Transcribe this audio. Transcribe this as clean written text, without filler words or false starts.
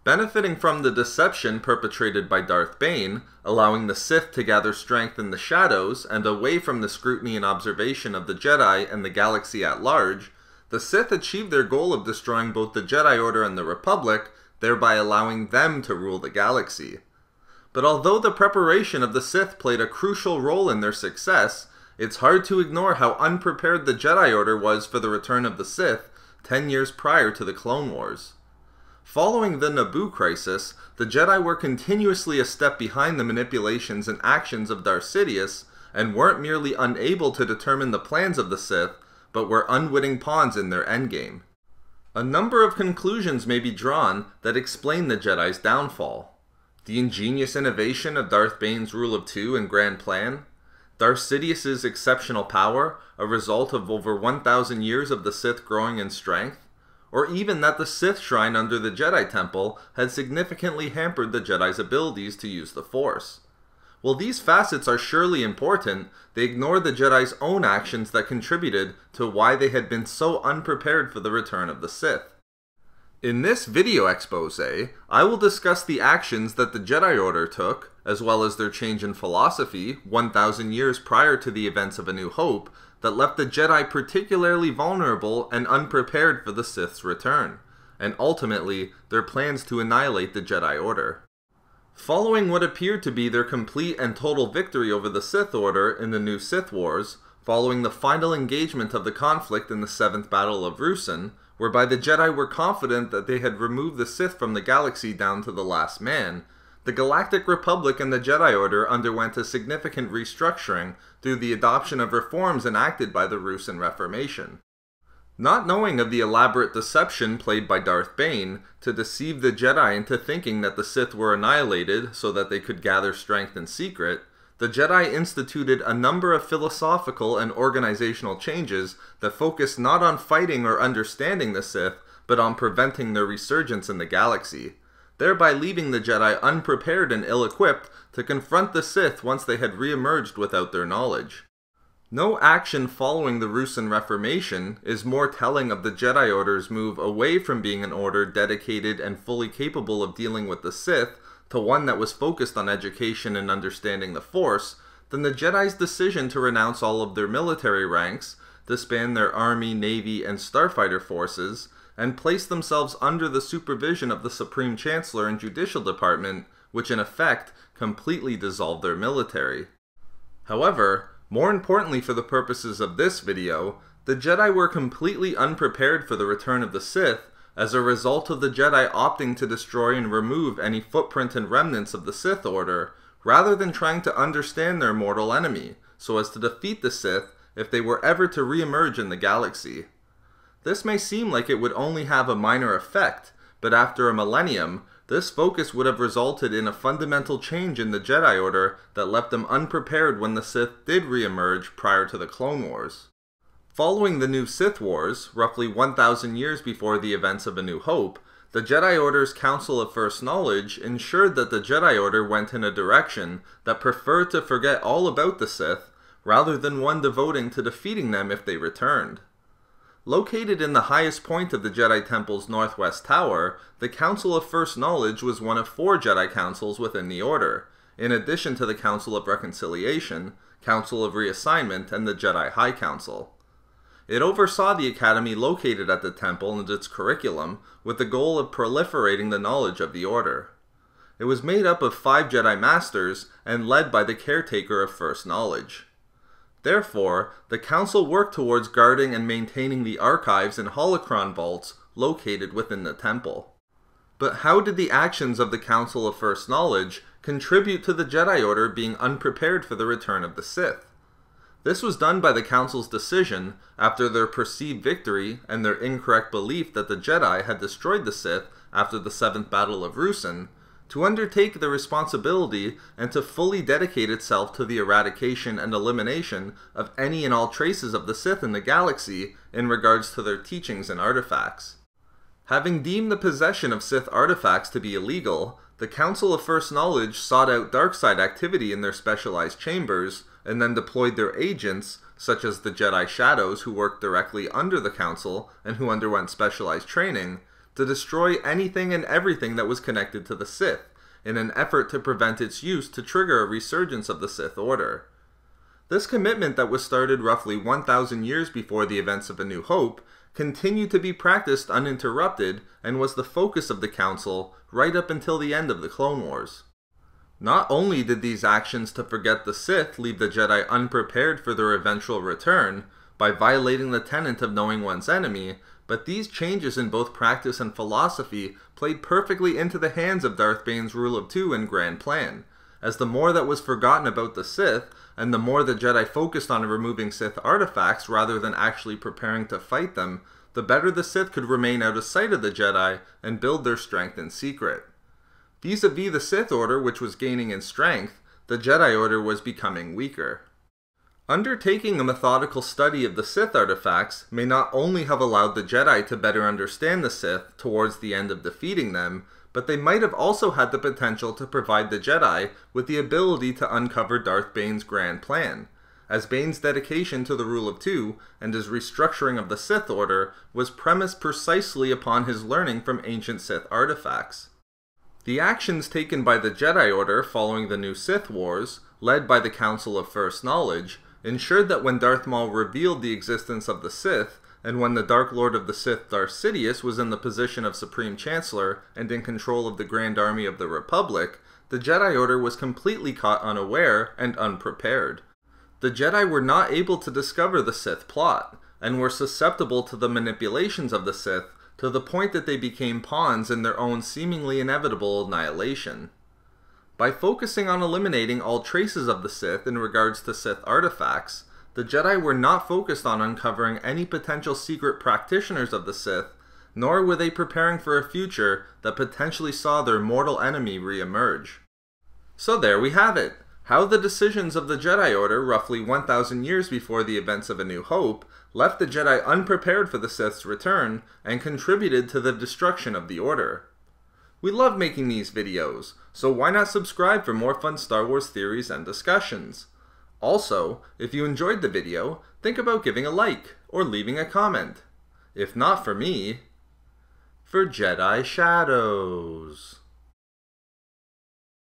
Benefiting from the deception perpetrated by Darth Bane, allowing the Sith to gather strength in the shadows and away from the scrutiny and observation of the Jedi and the galaxy at large, the Sith achieved their goal of destroying both the Jedi Order and the Republic, thereby allowing them to rule the galaxy. But although the preparation of the Sith played a crucial role in their success, it's hard to ignore how unprepared the Jedi Order was for the return of the Sith 10 years prior to the Clone Wars. Following the Naboo crisis, the Jedi were continuously a step behind the manipulations and actions of Darth Sidious, and weren't merely unable to determine the plans of the Sith, but were unwitting pawns in their endgame. A number of conclusions may be drawn that explain the Jedi's downfall. The ingenious innovation of Darth Bane's Rule of Two and Grand Plan, Darth Sidious's exceptional power, a result of over 1,000 years of the Sith growing in strength, or even that the Sith Shrine under the Jedi Temple had significantly hampered the Jedi's abilities to use the Force. While these facets are surely important, they ignore the Jedi's own actions that contributed to why they had been so unprepared for the return of the Sith. In this video expose, I will discuss the actions that the Jedi Order took, as well as their change in philosophy 1,000 years prior to the events of A New Hope, that left the Jedi particularly vulnerable and unprepared for the Sith's return, and ultimately their plans to annihilate the Jedi Order. Following what appeared to be their complete and total victory over the Sith Order in the new Sith Wars, following the final engagement of the conflict in the 7th Battle of Ruusan, whereby the Jedi were confident that they had removed the Sith from the galaxy down to the last man, the Galactic Republic and the Jedi Order underwent a significant restructuring through the adoption of reforms enacted by the Ruusan Reformation. Not knowing of the elaborate deception played by Darth Bane to deceive the Jedi into thinking that the Sith were annihilated so that they could gather strength in secret, the Jedi instituted a number of philosophical and organizational changes that focused not on fighting or understanding the Sith, but on preventing their resurgence in the galaxy, thereby leaving the Jedi unprepared and ill-equipped to confront the Sith once they had re-emerged without their knowledge. No action following the Ruusan Reformation is more telling of the Jedi Order's move away from being an order dedicated and fully capable of dealing with the Sith to one that was focused on education and understanding the Force than the Jedi's decision to renounce all of their military ranks, disband their army, navy, and starfighter forces, and place themselves under the supervision of the Supreme Chancellor and Judicial Department, which in effect completely dissolved their military. However, more importantly for the purposes of this video, the Jedi were completely unprepared for the return of the Sith as a result of the Jedi opting to destroy and remove any footprint and remnants of the Sith Order, rather than trying to understand their mortal enemy, so as to defeat the Sith if they were ever to re-emerge in the galaxy. This may seem like it would only have a minor effect, but after a millennium, this focus would have resulted in a fundamental change in the Jedi Order that left them unprepared when the Sith did re-emerge prior to the Clone Wars. Following the new Sith Wars, roughly 1,000 years before the events of A New Hope, the Jedi Order's Council of First Knowledge ensured that the Jedi Order went in a direction that preferred to forget all about the Sith, rather than one devoting to defeating them if they returned. Located in the highest point of the Jedi Temple's northwest tower, the Council of First Knowledge was one of 4 Jedi Councils within the Order, in addition to the Council of Reconciliation, Council of Reassignment, and the Jedi High Council. It oversaw the academy located at the temple and its curriculum, with the goal of proliferating the knowledge of the Order. It was made up of 5 Jedi Masters and led by the caretaker of First Knowledge. Therefore, the Council worked towards guarding and maintaining the archives and holocron vaults located within the temple. But how did the actions of the Council of First Knowledge contribute to the Jedi Order being unprepared for the return of the Sith? This was done by the Council's decision, after their perceived victory and their incorrect belief that the Jedi had destroyed the Sith after the 7th Battle of Ruusan, to undertake the responsibility and to fully dedicate itself to the eradication and elimination of any and all traces of the Sith in the galaxy in regards to their teachings and artifacts. Having deemed the possession of Sith artifacts to be illegal, the Council of First Knowledge sought out dark-side activity in their specialized chambers, and then deployed their agents, such as the Jedi Shadows who worked directly under the Council and who underwent specialized training, to destroy anything and everything that was connected to the Sith, in an effort to prevent its use to trigger a resurgence of the Sith Order. This commitment that was started roughly 1,000 years before the events of A New Hope continued to be practiced uninterrupted and was the focus of the Council right up until the end of the Clone Wars. Not only did these actions to forget the Sith leave the Jedi unprepared for their eventual return, by violating the tenet of knowing one's enemy, but these changes in both practice and philosophy played perfectly into the hands of Darth Bane's Rule of Two and Grand Plan, as the more that was forgotten about the Sith, and the more the Jedi focused on removing Sith artifacts rather than actually preparing to fight them, the better the Sith could remain out of sight of the Jedi and build their strength in secret. Vis-a-vis the Sith Order, which was gaining in strength, the Jedi Order was becoming weaker. Undertaking a methodical study of the Sith artifacts may not only have allowed the Jedi to better understand the Sith towards the end of defeating them, but they might have also had the potential to provide the Jedi with the ability to uncover Darth Bane's grand plan, as Bane's dedication to the Rule of Two and his restructuring of the Sith Order was premised precisely upon his learning from ancient Sith artifacts. The actions taken by the Jedi Order following the new Sith Wars, led by the Council of First Knowledge, ensured that when Darth Maul revealed the existence of the Sith, and when the Dark Lord of the Sith, Darth Sidious, was in the position of Supreme Chancellor and in control of the Grand Army of the Republic, the Jedi Order was completely caught unaware and unprepared. The Jedi were not able to discover the Sith plot, and were susceptible to the manipulations of the Sith to the point that they became pawns in their own seemingly inevitable annihilation. By focusing on eliminating all traces of the Sith in regards to Sith artifacts, the Jedi were not focused on uncovering any potential secret practitioners of the Sith, nor were they preparing for a future that potentially saw their mortal enemy re-emerge. So there we have it, how the decisions of the Jedi Order roughly 1,000 years before the events of A New Hope left the Jedi unprepared for the Sith's return and contributed to the destruction of the Order. We love making these videos, so why not subscribe for more fun Star Wars theories and discussions? Also, if you enjoyed the video, think about giving a like or leaving a comment. If not for me, for Jedi Shadows.